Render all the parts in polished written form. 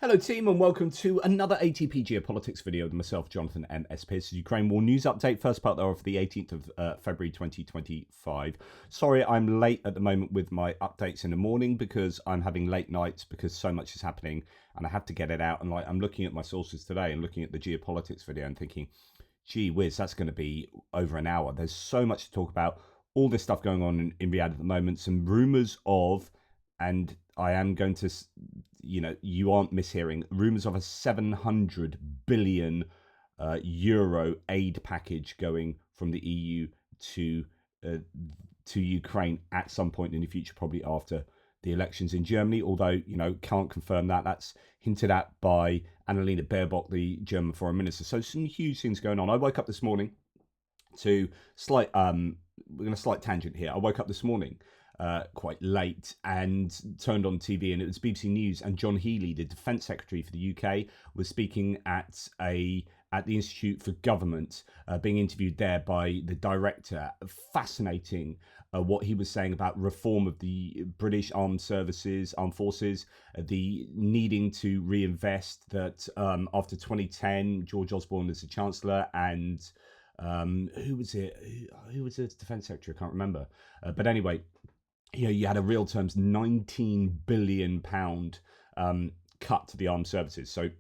Hello team and welcome to another ATP Geopolitics video with myself, Jonathan MS Pearce. Ukraine War News Update, first part there of the 18th of February 2025. Sorry I'm late at the moment with my updates in the morning because I'm having late nights because so much is happening and I have to get it out. And I'm looking at my sources today and looking at the geopolitics video and thinking, gee whiz, that's going to be over an hour. There's so much to talk about, all this stuff going on in Riyadh at the moment, some rumours of, and I am going to, you aren't mishearing, rumours of a 700 billion euro aid package going from the EU to Ukraine at some point in the future, probably after the elections in Germany, although, can't confirm that. That's hinted at by Annalena Baerbock, the German foreign minister. So some huge things going on. I woke up this morning to we're going to slight tangent here. I woke up this morning quite late and turned on TV, and it was BBC News, and John Healey, the Defence Secretary for the UK, was speaking at the Institute for Government, being interviewed there by the director. Fascinating what he was saying about reform of the British armed forces, the needing to reinvest, that after 2010, George Osborne as the Chancellor, and who was it? Who was the Defence Secretary? I can't remember. But anyway, you had a real terms £19 billion cut to the armed services. So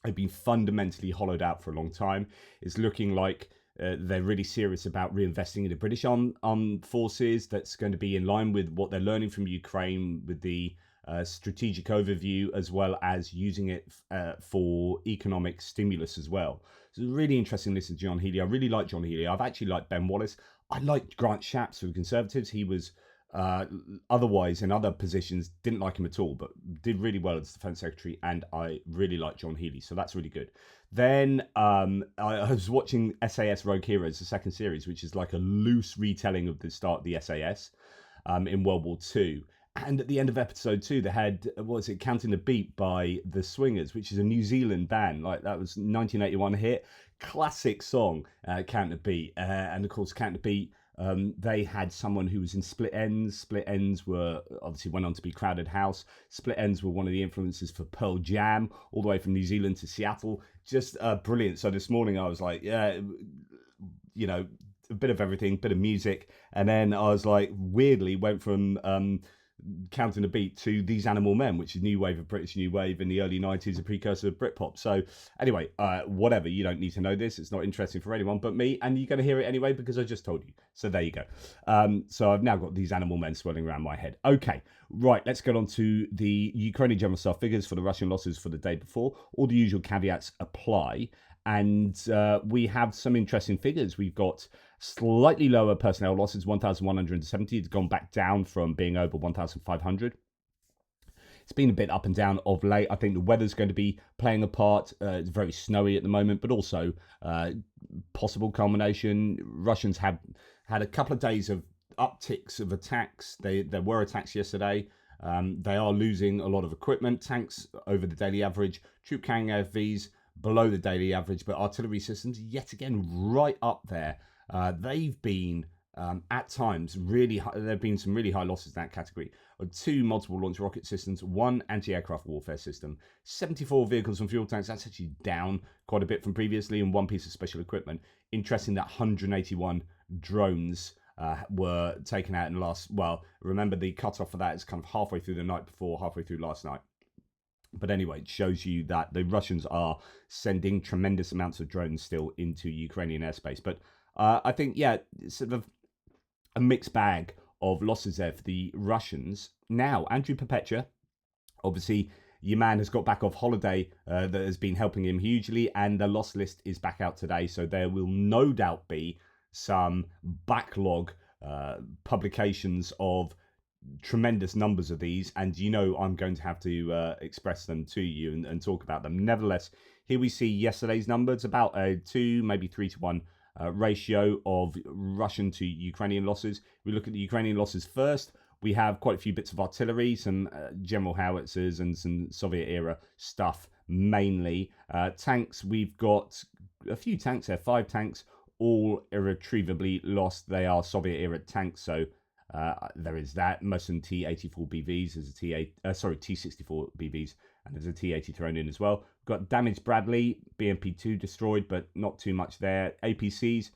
they've been fundamentally hollowed out for a long time. It's looking like they're really serious about reinvesting in the British armed forces. That's going to be in line with what they're learning from Ukraine, with the strategic overview, as well as using it for economic stimulus as well. So it's really interesting listening to John Healey. I really like John Healey. I've actually liked Ben Wallace. I liked Grant Shapps for the Conservatives. He was otherwise in other positions, didn't like him at all, but did really well as Defence Secretary, and I really like John Healey, so that's really good. Then I was watching SAS Rogue Heroes, the second series, which is like a loose retelling of the start of the SAS in World War II. And at the end of episode 2, they had, Counting the Beat by The Swingers, which is a New Zealand band. Like, that was 1981 hit, classic song, Count the Beat. And of course, Count the Beat, they had someone who was in Split Enz. Split Enz were obviously went on to be Crowded House. Split Enz were one of the influences for Pearl Jam, all the way from New Zealand to Seattle. Just brilliant. So this morning I was like, yeah, a bit of everything, bit of music. And then I was like, weirdly went from Counting the Beat to These Animal Men, which is new wave of British new wave in the early 90s, a precursor of Britpop. So anyway, whatever, you don't need to know this, it's not interesting for anyone but me, and you're going to hear it anyway because I just told you. So there you go. So I've now got These Animal Men swirling around my head. Okay, right, let's get on to the Ukrainian general staff figures for the Russian losses for the day before. All the usual caveats apply. And we have some interesting figures. We've got slightly lower personnel losses, 1,170. It's gone back down from being over 1,500. It's been a bit up and down of late. I think the weather's going to be playing a part. It's very snowy at the moment, but also possible culmination. Russians have had a couple of days of upticks of attacks. There were attacks yesterday. They are losing a lot of equipment, tanks over the daily average, troop carrying AFVs below the daily average, but artillery systems yet again right up there. They've been at times really high. There have been some really high losses in that category. 2 multiple launch rocket systems, 1 anti-aircraft warfare system, 74 vehicles and fuel tanks. That's actually down quite a bit from previously, and 1 piece of special equipment. Interesting that 181 drones were taken out in the last, remember the cutoff for that is kind of halfway through the night before, halfway through last night. But anyway, it shows you that the Russians are sending tremendous amounts of drones still into Ukrainian airspace. But I think, sort of a mixed bag of losses there for the Russians. Now, Andrew Perpetua, obviously, your man has got back off holiday that has been helping him hugely, and the loss list is back out today. So there will no doubt be some backlog publications of tremendous numbers of these, and I'm going to have to express them to you and talk about them. Nevertheless, here we see yesterday's numbers, about a 2, maybe 3 to 1 ratio of Russian to Ukrainian losses. We look at the Ukrainian losses first. We have quite a few bits of artillery, some general howitzers and some Soviet era stuff mainly. Tanks, we've got a few tanks there, 5 tanks, all irretrievably lost. They are Soviet era tanks, so there is that. Most of them T-84 BVs, as a T64 BVs and there's a T-80 thrown in as well. We've got damaged Bradley, BMP-2 destroyed, but not too much there. APCs,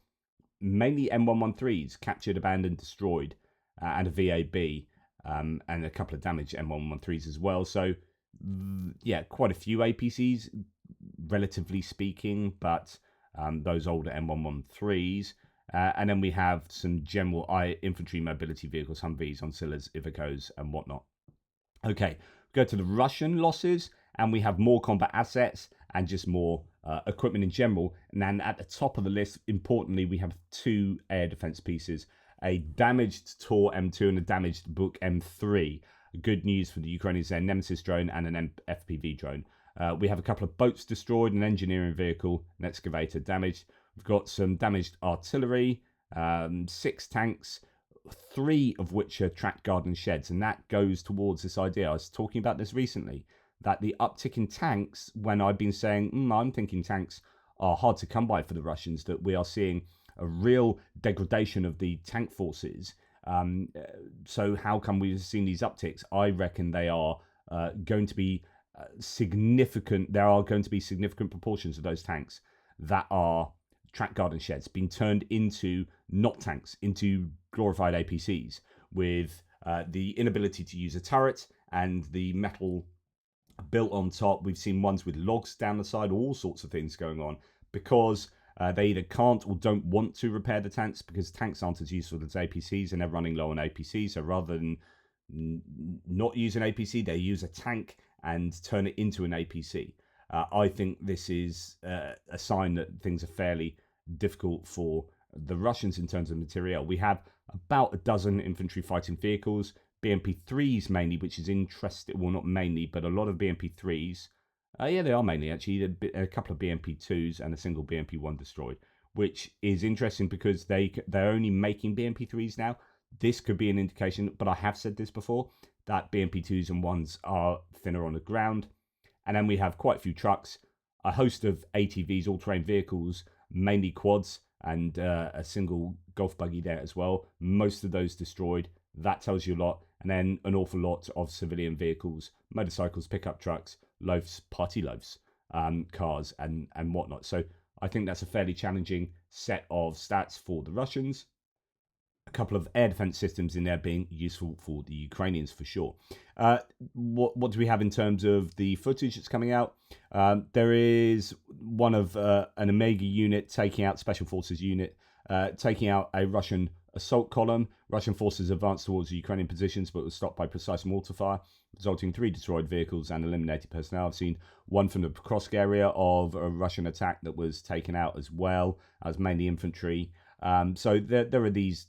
mainly M113s, captured, abandoned, destroyed, and a VAB, and a couple of damaged M113s as well. So, yeah, quite a few APCs, relatively speaking, but those older M113s. And then we have some general infantry mobility vehicles, Humvees, Oncillas, Ivacos, and whatnot. Okay, go to the Russian losses, and we have more combat assets and just more equipment in general. And then at the top of the list, importantly, we have 2 air defense pieces, a damaged Tor M2 and a damaged Buk M3. Good news for the Ukrainians, their Nemesis drone and an FPV drone. We have a couple of boats destroyed, an engineering vehicle, an excavator damaged. We've got some damaged artillery, 6 tanks, 3 of which are tracked garden sheds. And that goes towards this idea. I was talking about this recently, that the uptick in tanks, when I've been saying, I'm thinking tanks are hard to come by for the Russians, that we are seeing a real degradation of the tank forces. So how come we've seen these upticks? I reckon they are going to be significant. There are going to be significant proportions of those tanks that are track garden sheds being turned into not tanks, into glorified APCs, with the inability to use a turret and the metal built on top. We've seen ones with logs down the side, all sorts of things going on, because they either can't or don't want to repair the tanks, because tanks aren't as useful as APCs and they're running low on APCs. So rather than not use an APC, they use a tank and turn it into an APC. I think this is a sign that things are fairly difficult for the Russians in terms of material. We have about a dozen infantry fighting vehicles, BMP-3s mainly, which is interesting. Well, not mainly, but a lot of BMP-3s. Yeah, they are mainly, actually. A couple of BMP-2s and a single BMP-1 destroyed, which is interesting because they're only making BMP-3s now. This could be an indication, but I have said this before, that BMP-2s and 1s are thinner on the ground. And then we have quite a few trucks, a host of ATVs, all-terrain vehicles, mainly quads, and a single golf buggy there as well. Most of those destroyed. That tells you a lot. And then an awful lot of civilian vehicles, motorcycles, pickup trucks, loaves, party loaves, cars, and whatnot. So I think that's a fairly challenging set of stats for the Russians. A couple of air defense systems in there being useful for the Ukrainians for sure. What do we have in terms of the footage that's coming out? There is one of an Omega unit taking out, Special Forces unit, taking out a Russian assault column. Russian forces advanced towards the Ukrainian positions, but was stopped by precise mortar fire, resulting in 3 destroyed vehicles and eliminated personnel. I've seen one from the Pokrovsk area of a Russian attack that was taken out as well, as mainly infantry. So there are these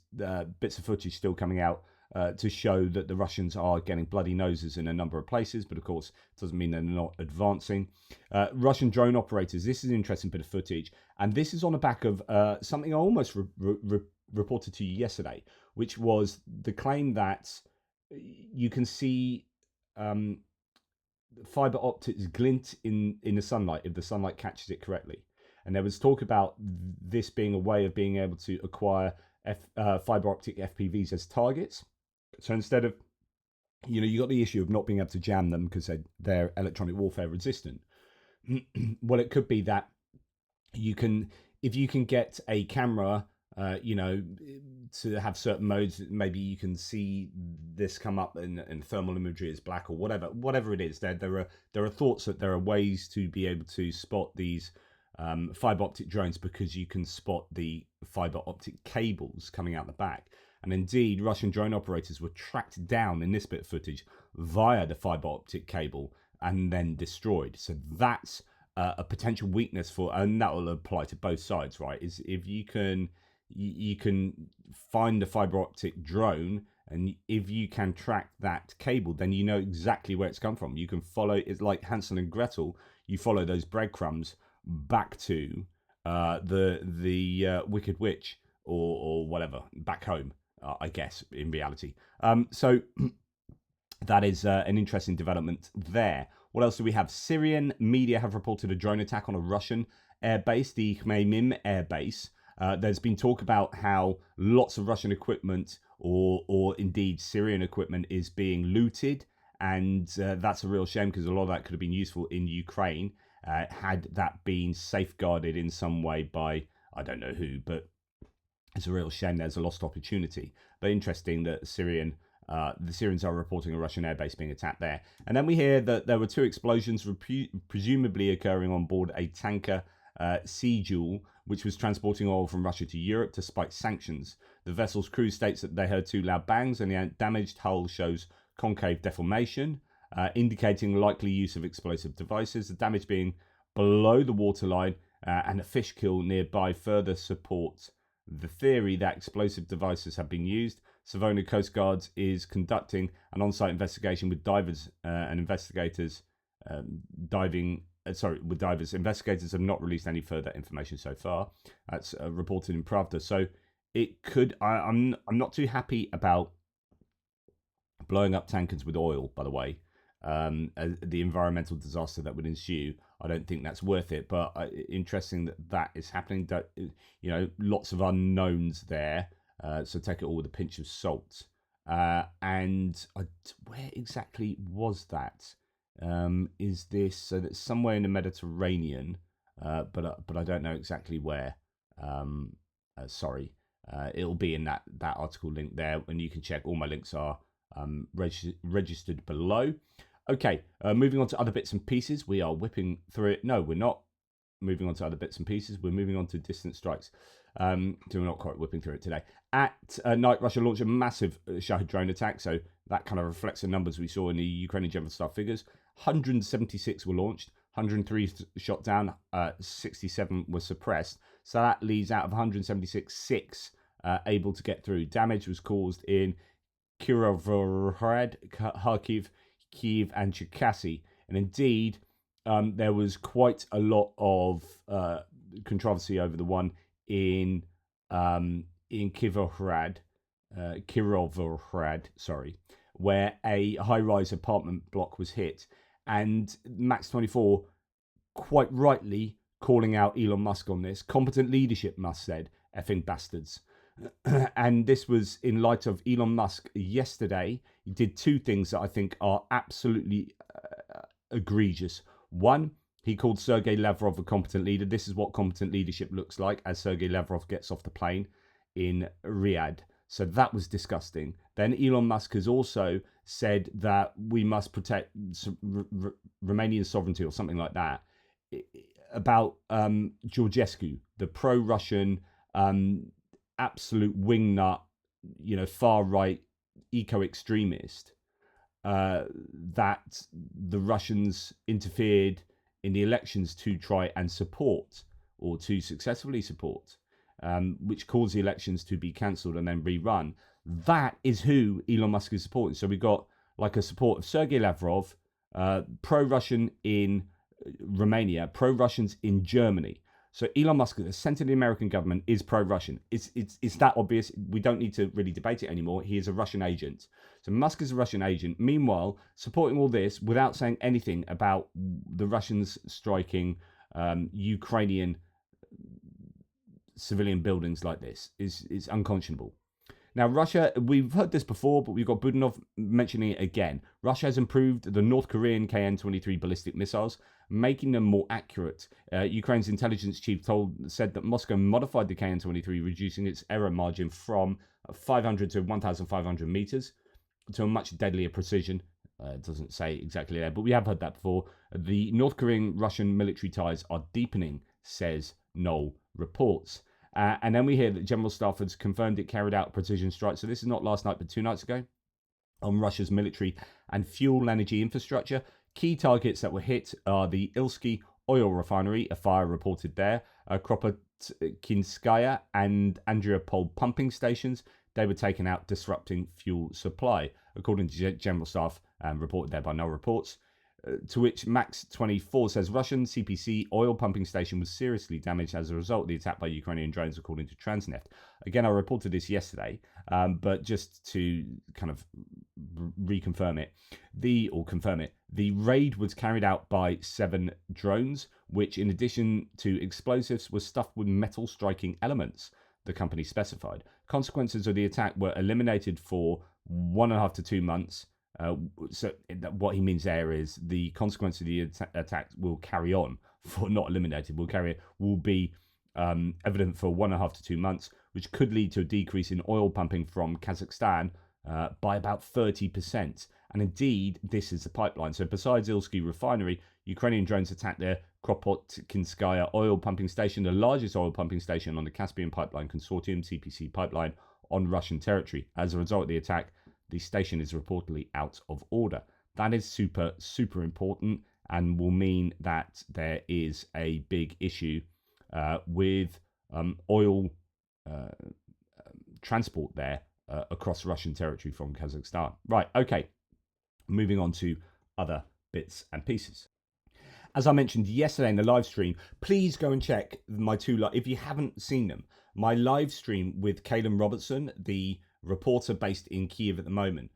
bits of footage still coming out to show that the Russians are getting bloody noses in a number of places, but of course it doesn't mean they're not advancing. Russian drone operators, this is an interesting bit of footage, and this is on the back of something I almost reported to you yesterday, which was the claim that you can see fiber optics glint in the sunlight if the sunlight catches it correctly. And there was talk about this being a way of being able to acquire fiber optic FPVs as targets. So instead of, you got the issue of not being able to jam them because they're electronic warfare resistant. Well, it could be that if you can get a camera, to have certain modes, maybe you can see this come up and thermal imagery is black or whatever it is. There are thoughts that there are ways to be able to spot these fiber optic drones because you can spot the fiber optic cables coming out the back. And indeed, Russian drone operators were tracked down in this bit of footage via the fiber optic cable and then destroyed. So that's a potential weakness and that will apply to both sides, right? Is if you can find the fiber optic drone, and if you can track that cable, then you know exactly where it's come from. You can follow. It's like Hansel and Gretel. You follow those breadcrumbs back to the Wicked Witch or whatever, back home, I guess, in reality. So that is an interesting development there. What else do we have? Syrian media have reported a drone attack on a Russian airbase, the Khmeimim airbase. There's been talk about how lots of Russian equipment or indeed Syrian equipment is being looted And that's a real shame because a lot of that could have been useful in Ukraine had that been safeguarded in some way by, I don't know who, but it's a real shame there's a lost opportunity. But interesting that the Syrians are reporting a Russian airbase being attacked there. And then we hear that there were 2 explosions presumably occurring on board a tanker Sea Jewel, which was transporting oil from Russia to Europe despite sanctions. The vessel's crew states that they heard 2 loud bangs and the damaged hull shows concave deformation, indicating likely use of explosive devices. The damage being below the waterline and a fish kill nearby further supports the theory that explosive devices have been used. Savona Coast Guards is conducting an on-site investigation with divers and investigators. Investigators have not released any further information so far. That's reported in Pravda. So it could. I'm not too happy about blowing up tankers with oil. By the way, the environmental disaster that would ensue. I don't think that's worth it. But interesting that is happening. That, lots of unknowns there. So take it all with a pinch of salt. And where exactly was that? Is this so that's somewhere in the Mediterranean? But I don't know exactly where. Sorry. It'll be in that article link there, and you can check. All my links are registered below. Okay, moving on to other bits and pieces. We are whipping through it. No, we're not moving on to other bits and pieces. We're moving on to distant strikes. So we're not quite whipping through it today. At night, Russia launched a massive Shahid drone attack. So that kind of reflects the numbers we saw in the Ukrainian General Staff figures. 176 were launched, 103 shot down, 67 were suppressed. So that leaves out of 176, 6 able to get through. Damage was caused in Kirovohrad, Kharkiv, Kyiv, and Cherkasy. And indeed, there was quite a lot of controversy over the one in Kirovohrad, where a high-rise apartment block was hit. And Max24 quite rightly calling out Elon Musk on this. Competent leadership, Musk said, effing bastards. And this was in light of Elon Musk yesterday. He did 2 things that I think are absolutely egregious. One, he called Sergei Lavrov a competent leader. This is what competent leadership looks like as Sergei Lavrov gets off the plane in Riyadh. So that was disgusting. Then Elon Musk has also said that we must protect Romanian sovereignty or something like that. About Georgescu, the pro-Russian absolute wingnut, far-right eco-extremist, that the Russians interfered in the elections to try and support, or to successfully support, which caused the elections to be cancelled and then rerun. That is who Elon Musk is supporting. So we got like a support of Sergei Lavrov, pro-Russian in Romania, pro-Russians in Germany. So Elon Musk, the centre of the American government, is pro-Russian. It's that obvious. We don't need to really debate it anymore. He is a Russian agent. So Musk is a Russian agent. Meanwhile, supporting all this without saying anything about the Russians striking Ukrainian civilian buildings like this is unconscionable. Now, Russia, we've heard this before, but we've got Budanov mentioning it again. Russia has improved the North Korean KN-23 ballistic missiles, making them more accurate. Ukraine's intelligence chief said that Moscow modified the KN-23, reducing its error margin from 500 to 1,500 meters to a much deadlier precision. It doesn't say exactly there, but we have heard that before. The North Korean-Russian military ties are deepening, says Knoll reports. And then we hear that General Staff has confirmed it carried out a precision strike. So this is not last night, but 2 nights ago, on Russia's military and fuel energy infrastructure. Key targets that were hit are the Ilsky oil refinery, a fire reported there, Kropotkinskaya and Andriopol pumping stations. They were taken out, disrupting fuel supply, according to General Staff, reported there by No Reports. To which Max24 says Russian CPC oil pumping station was seriously damaged as a result of the attack by Ukrainian drones, according to Transneft. Again, I reported this yesterday, but just to kind of confirm it, the raid was carried out by 7 drones, which in addition to explosives were stuffed with metal striking elements, the company specified. Consequences of the attack were eliminated for 1.5 to 2 months. So what he means there is the consequence of the attack will carry on, for not eliminated, will be evident for 1.5 to 2 months, which could lead to a decrease in oil pumping from Kazakhstan by about 30%. And indeed, this is the pipeline. So besides Ilsky refinery, Ukrainian drones attacked their Kropotkinskaya oil pumping station, the largest oil pumping station on the Caspian Pipeline Consortium, CPC pipeline, on Russian territory. As a result of the attack, the station is reportedly out of order. That is super, super important and will mean that there is a big issue with oil transport there across Russian territory from Kazakhstan. Right, okay. Moving on to other bits and pieces. As I mentioned yesterday in the live stream, please go and check my if you haven't seen them, my live stream with Caelan Robertson, the reporter based in Kiev at the moment,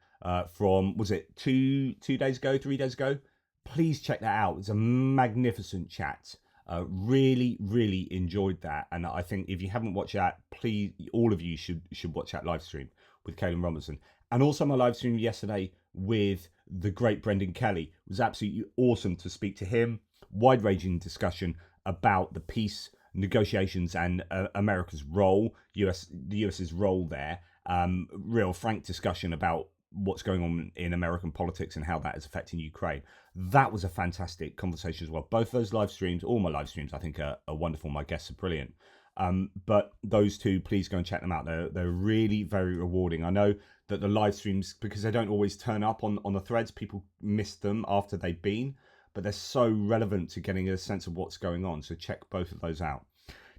from, was it 3 days ago? Please check that out. It's a magnificent chat. Really, really enjoyed that. And I think if you haven't watched that, please, all of you should watch that live stream with Caelan Robertson. And also my live stream yesterday with the great Brendan Kelly. It was absolutely awesome to speak to him. Wide-ranging discussion about the peace negotiations and America's role, the US's role there. Real frank discussion about what's going on in American politics and how that is affecting Ukraine. That was a fantastic conversation as well. Both those live streams, all my live streams, I think are wonderful. My guests are brilliant. But those two, please go and check them out. They're really very rewarding. I know that the live streams, because they don't always turn up on the threads, people miss them after they've been, but they're so relevant to getting a sense of what's going on. So check both of those out.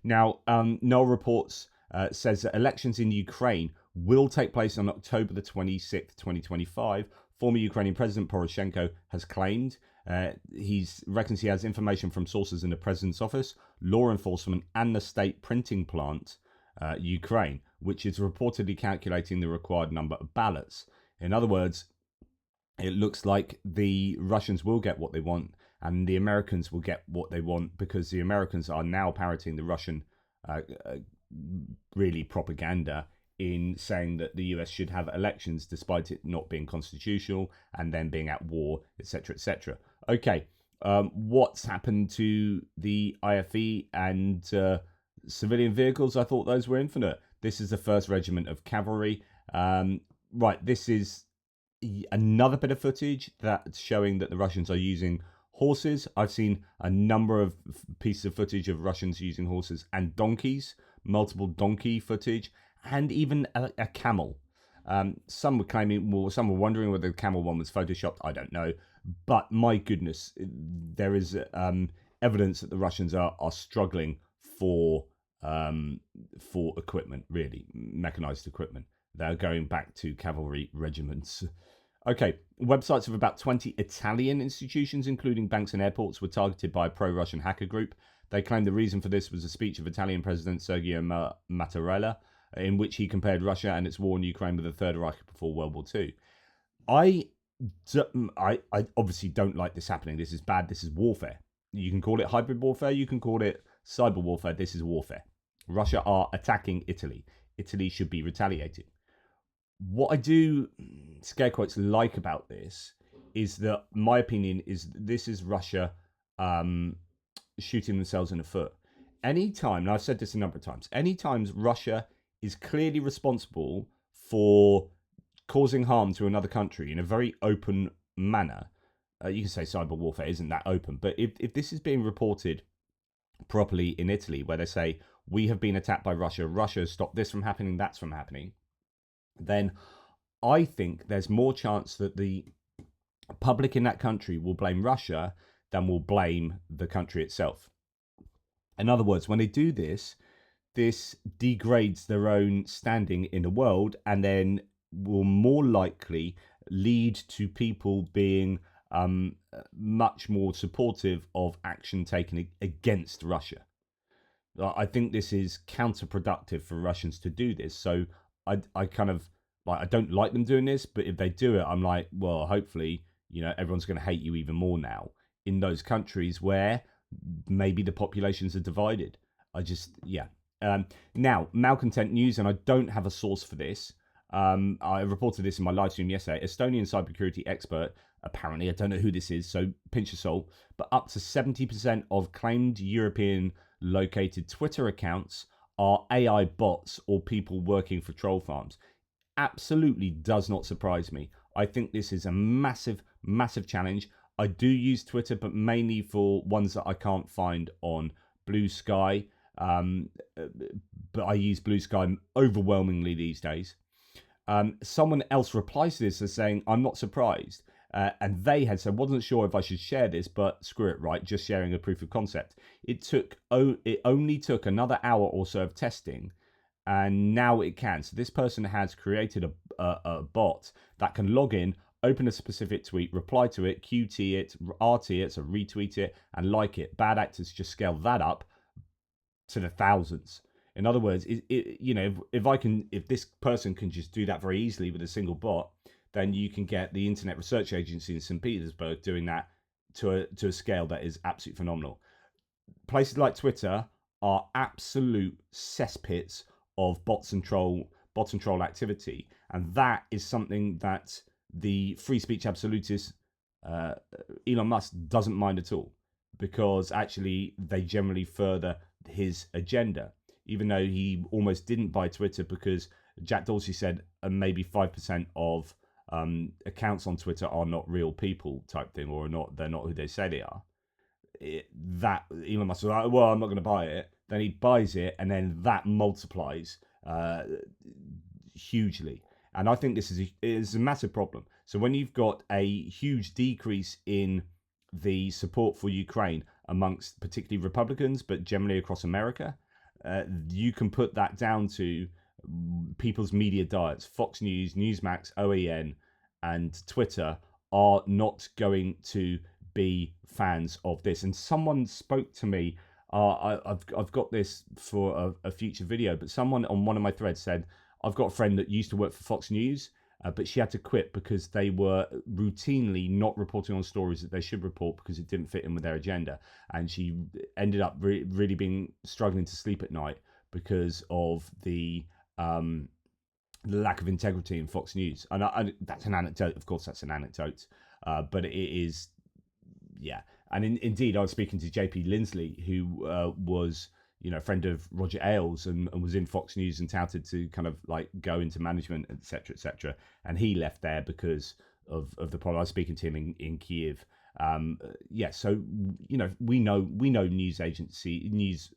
Now, Noel Reports says that elections in Ukraine will take place on October the 26th, 2025. Former Ukrainian President Poroshenko has claimed he reckons he has information from sources in the president's office, law enforcement, and the state printing plant, Ukraine, which is reportedly calculating the required number of ballots. In other words, it looks like the Russians will get what they want and the Americans will get what they want, because the Americans are now parroting the Russian really propaganda in saying that the US should have elections despite it not being constitutional and then being at war, etc., etc. Okay, what's happened to the IFE and civilian vehicles? I thought those were infinite. This is the 1st Regiment of Cavalry. Right, this is another bit of footage that's showing that the Russians are using horses. I've seen a number of pieces of footage of Russians using horses and donkeys, multiple donkey footage, and even a camel. Some were claiming, well, some were wondering whether the camel one was photoshopped. I don't know, but my goodness, there is evidence that the Russians are struggling for equipment, really mechanized equipment. They're going back to cavalry regiments. Okay, websites of about 20 Italian institutions, including banks and airports, were targeted by a pro-Russian hacker group. They claimed the reason for this was a speech of Italian President Sergio Mattarella, in which he compared Russia and its war in Ukraine with the Third Reich before World War II. I obviously don't like this happening. This is bad. This is warfare. You can call it hybrid warfare. You can call it cyber warfare. This is warfare. Russia are attacking Italy. Italy should be retaliating. What I do, scare quotes, like about this is that my opinion is this is Russia shooting themselves in the foot. Anytime, and I've said this a number of times, anytime Russia is clearly responsible for causing harm to another country in a very open manner, you can say cyber warfare isn't that open, but if this is being reported properly in Italy, where they say, we have been attacked by Russia, Russia has stopped this from happening, that's from happening, then I think there's more chance that the public in that country will blame Russia than will blame the country itself. In other words, when they do this, this degrades their own standing in the world and then will more likely lead to people being much more supportive of action taken against Russia. I think this is counterproductive for Russians to do this. So I kind of like, I don't like them doing this, but if they do it, I'm like, well, hopefully, everyone's going to hate you even more now in those countries where maybe the populations are divided. Now, malcontent news, and I don't have a source for this, I reported this in my live stream yesterday. Estonian cybersecurity expert, apparently, I don't know who this is, so pinch of salt, but up to 70% of claimed European located Twitter accounts are AI bots or people working for troll farms. Absolutely does not surprise me. I think this is a massive, massive challenge. I do use Twitter, but mainly for ones that I can't find on Blue Sky. But I use Blue Sky overwhelmingly these days. Someone else replies to this as saying, I'm not surprised. And they had said, wasn't sure if I should share this, but screw it, right? Just sharing a proof of concept. It only took another hour or so of testing, and now it can. So this person has created a bot that can log in, open a specific tweet, reply to it, QT it, RT it, so retweet it, and like it. Bad actors just scale that up to the thousands. In other words, if this person can just do that very easily with a single bot, then you can get the Internet Research Agency in St. Petersburg doing that to a scale that is absolutely phenomenal. Places like Twitter are absolute cesspits of bot and troll activity, and that is something that the free speech absolutist Elon Musk doesn't mind at all, because actually they generally further his agenda, even though he almost didn't buy Twitter because Jack Dorsey said maybe 5% of accounts on Twitter are not real people type thing, or they're not who they say they are. That Elon Musk was like, well, I'm not going to buy it. Then he buys it, and then that multiplies hugely. And I think this is a massive problem. So when you've got a huge decrease in the support for Ukraine amongst particularly Republicans, but generally across America, you can put that down to people's media diets. Fox News, Newsmax, OAN, and Twitter are not going to be fans of this. And someone spoke to me. I've got this for a future video, but someone on one of my threads said, I've got a friend that used to work for Fox News, but she had to quit because they were routinely not reporting on stories that they should report because it didn't fit in with their agenda. And she ended up really struggling to sleep at night because of the lack of integrity in Fox News. And that's an anecdote. Of course, that's an anecdote. But it is, yeah. And indeed, I was speaking to JP Lindsley, who was, a friend of Roger Ailes and was in Fox News and touted to kind of like go into management, etc., etc. And he left there because of the problem. I was speaking to him in Kiev. So we know news agency news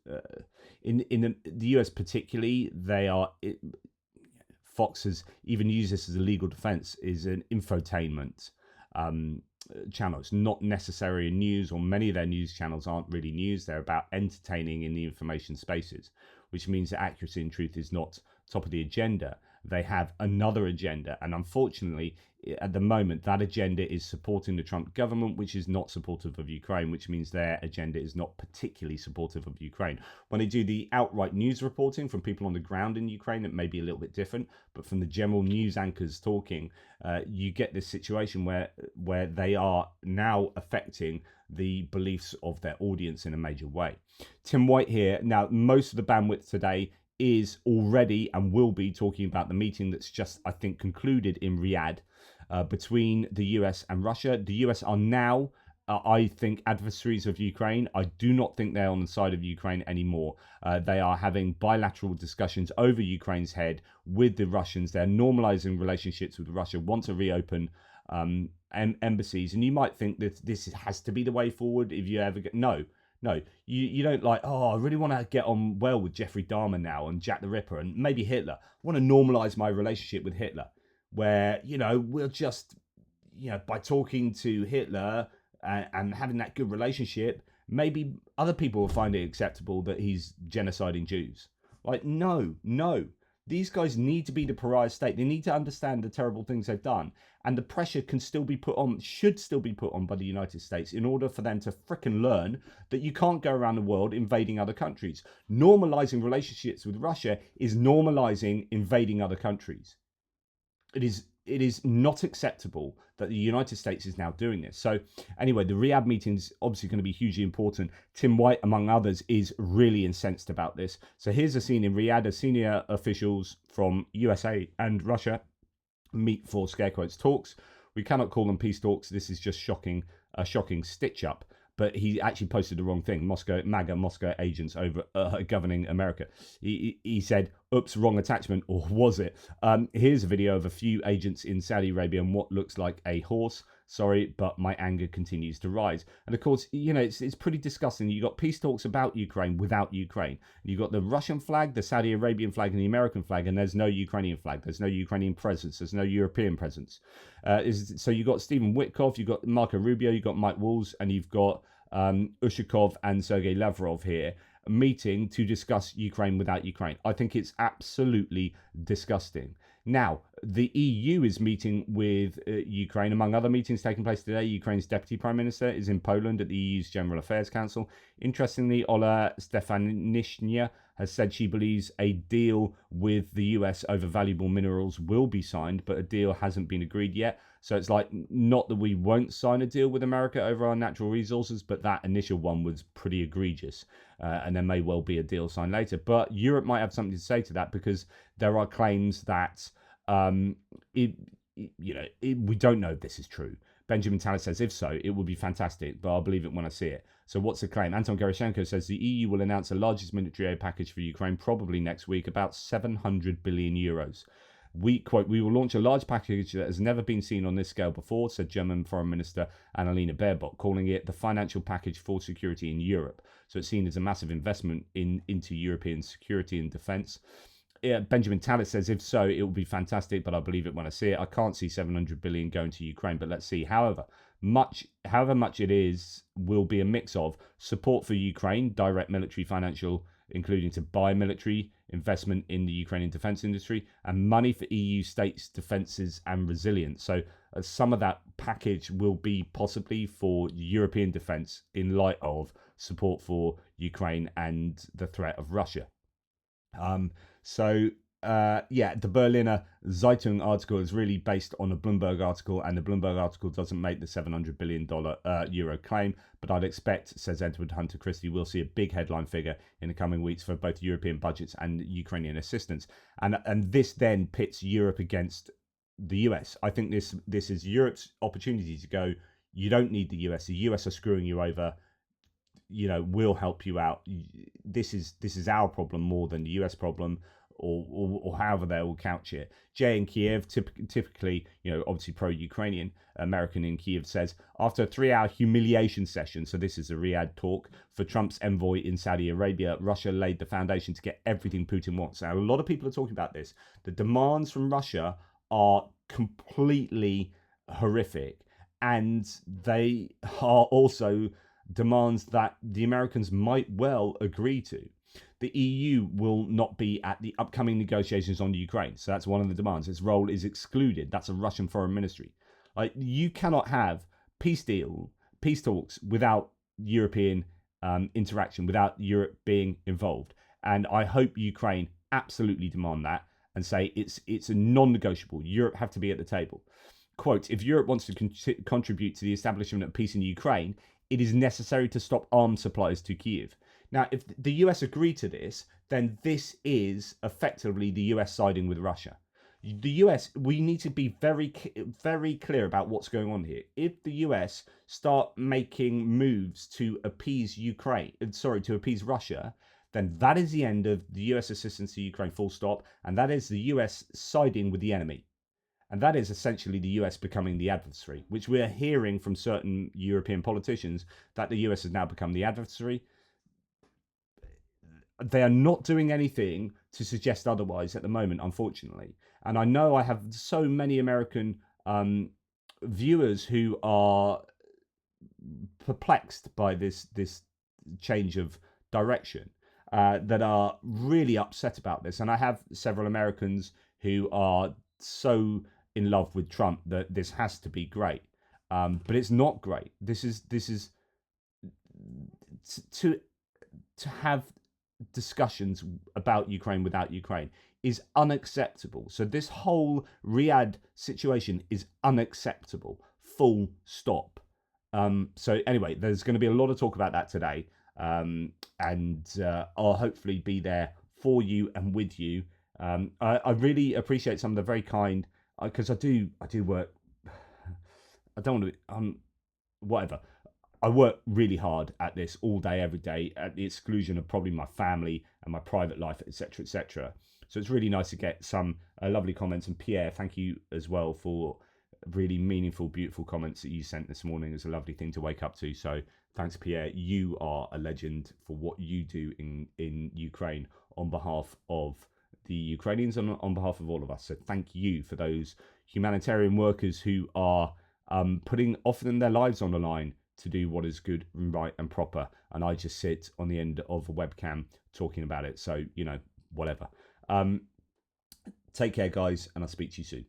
in the US particularly, Fox has even used this as a legal defense, is an infotainment channel. It's not necessarily news, or many of their news channels aren't really news. They're about entertaining in the information spaces, which means that accuracy and truth is not top of the agenda. They have another agenda, and unfortunately at the moment that agenda is supporting the Trump government, which is not supportive of Ukraine, which means their agenda is not particularly supportive of Ukraine. When they do the outright news reporting from people on the ground in Ukraine, it may be a little bit different, but from the general news anchors talking, you get this situation where they are now affecting the beliefs of their audience in a major way. Tim White here. Now, most of the bandwidth today is already and will be talking about the meeting that's just, I think, concluded in Riyadh between the US and Russia. The US are now, I think, adversaries of Ukraine. I do not think they're on the side of Ukraine anymore. They are having bilateral discussions over Ukraine's head with the Russians. They're normalizing relationships with Russia, want to reopen embassies. And you might think that this has to be the way forward if you ever get... No, you don't like, I really want to get on well with Jeffrey Dahmer now and Jack the Ripper and maybe Hitler. I want to normalize my relationship with Hitler, where, we'll just, by talking to Hitler and having that good relationship, maybe other people will find it acceptable that he's genociding Jews. Like, no. These guys need to be the pariah state. They need to understand the terrible things they've done. And the pressure should still be put on by the United States in order for them to frickin' learn that you can't go around the world invading other countries. Normalizing relationships with Russia is normalizing invading other countries. it is not acceptable that the United States is now doing this. So anyway, the Riyadh meeting is obviously going to be hugely important. Tim White, among others, is really incensed about this. So here's a scene in Riyadh as senior officials from USA and Russia meet for scare quotes talks. We cannot call them peace talks. This is just a shocking stitch up. But he actually posted the wrong thing. MAGA Moscow agents over governing America. He said, oops, wrong attachment, or was it? Here's a video of a few agents in Saudi Arabia and what looks like a horse. Sorry, but my anger continues to rise. And of course, you know, it's pretty disgusting. You got peace talks about Ukraine without Ukraine. You got the Russian flag, the Saudi Arabian flag, and the American flag, and there's no Ukrainian flag. There's no Ukrainian presence. There's no European presence. So you got Stephen Witkoff, you got Marco Rubio, you got Mike Walls, and you've got Ushakov and Sergei Lavrov here meeting to discuss Ukraine without Ukraine. I think it's absolutely disgusting. Now, the EU is meeting with Ukraine. Among other meetings taking place today, Ukraine's Deputy Prime Minister is in Poland at the EU's General Affairs Council. Interestingly, Ola Stefanishnya has said she believes a deal with the US over valuable minerals will be signed, but a deal hasn't been agreed yet. So it's like, not that we won't sign a deal with America over our natural resources, but that initial one was pretty egregious. And there may well be a deal signed later. But Europe might have something to say to that, because there are claims that we don't know if this is true. Benjamin Tallis says, if so, it would be fantastic, but I'll believe it when I see it. So what's the claim? Anton Gerashenko says the EU will announce the largest military aid package for Ukraine probably next week, about 700 billion euros. We, quote, we will launch a large package that has never been seen on this scale before, said German Foreign Minister Annalena Baerbock, calling it the financial package for security in Europe. So it's seen as a massive investment into European security and defence. Benjamin Tallis says, if so, it will be fantastic, but I believe it when I see it. I can't see 700 billion going to Ukraine, but let's see. However much it is, will be a mix of support for Ukraine, direct military, financial, including to buy military, investment in the Ukrainian defence industry, and money for EU states' defences and resilience. So some of that package will be possibly for European defence in light of support for Ukraine and the threat of Russia. The Berliner Zeitung article is really based on a Bloomberg article, and the Bloomberg article doesn't make the $700 billion euro claim, but I'd expect, says Edward Hunter Christie, we'll see a big headline figure in the coming weeks for both European budgets and Ukrainian assistance. And this then pits Europe against the US. I think this is Europe's opportunity to go, you don't need the US. The US are screwing you over. You know, we'll help you out. This is our problem more than the US problem, or however they will couch it. Jay in Kiev, typically, you know, obviously pro-Ukrainian, American in Kiev, says, after a 3-hour humiliation session, so this is a Riyadh talk, for Trump's envoy in Saudi Arabia, Russia laid the foundation to get everything Putin wants. Now, a lot of people are talking about this. The demands from Russia are completely horrific, and they are also demands that the Americans might well agree to. The EU will not be at the upcoming negotiations on Ukraine. So that's one of the demands. Its role is excluded. That's a Russian foreign ministry. Like, you cannot have peace talks without European interaction, without Europe being involved. And I hope Ukraine absolutely demand that and say it's a non-negotiable. Europe have to be at the table. Quote, if Europe wants to contribute to the establishment of peace in Ukraine, it is necessary to stop arms supplies to Kyiv. Now, if the US agree to this, then this is effectively the US siding with Russia. The US, we need to be very, very clear about what's going on here. If the US start making moves to appease Russia, then that is the end of the US assistance to Ukraine, full stop. And that is the US siding with the enemy. And that is essentially the US becoming the adversary, which we're hearing from certain European politicians that the US has now become the adversary. They are not doing anything to suggest otherwise at the moment, unfortunately. And I know I have so many American viewers who are perplexed by this change of direction, that are really upset about this. And I have several Americans who are so in love with Trump that this has to be great, but it's not great. This is to have discussions about Ukraine without Ukraine is unacceptable. So this whole Riyadh situation is unacceptable. Full stop. So anyway, there's going to be a lot of talk about that today, and I'll hopefully be there for you and with you. I really appreciate some of the very kind, because I do work. I don't want to. Whatever. I work really hard at this all day, every day, at the exclusion of probably my family and my private life, etc., etc. So it's really nice to get some lovely comments. And Pierre, thank you as well for really meaningful, beautiful comments that you sent this morning. It's a lovely thing to wake up to. So thanks, Pierre. You are a legend for what you do in Ukraine on behalf of the Ukrainians and on behalf of all of us. So thank you for those humanitarian workers who are putting often their lives on the line to do what is good and right and proper. And I just sit on the end of a webcam talking about it. So, whatever. Take care, guys, and I'll speak to you soon.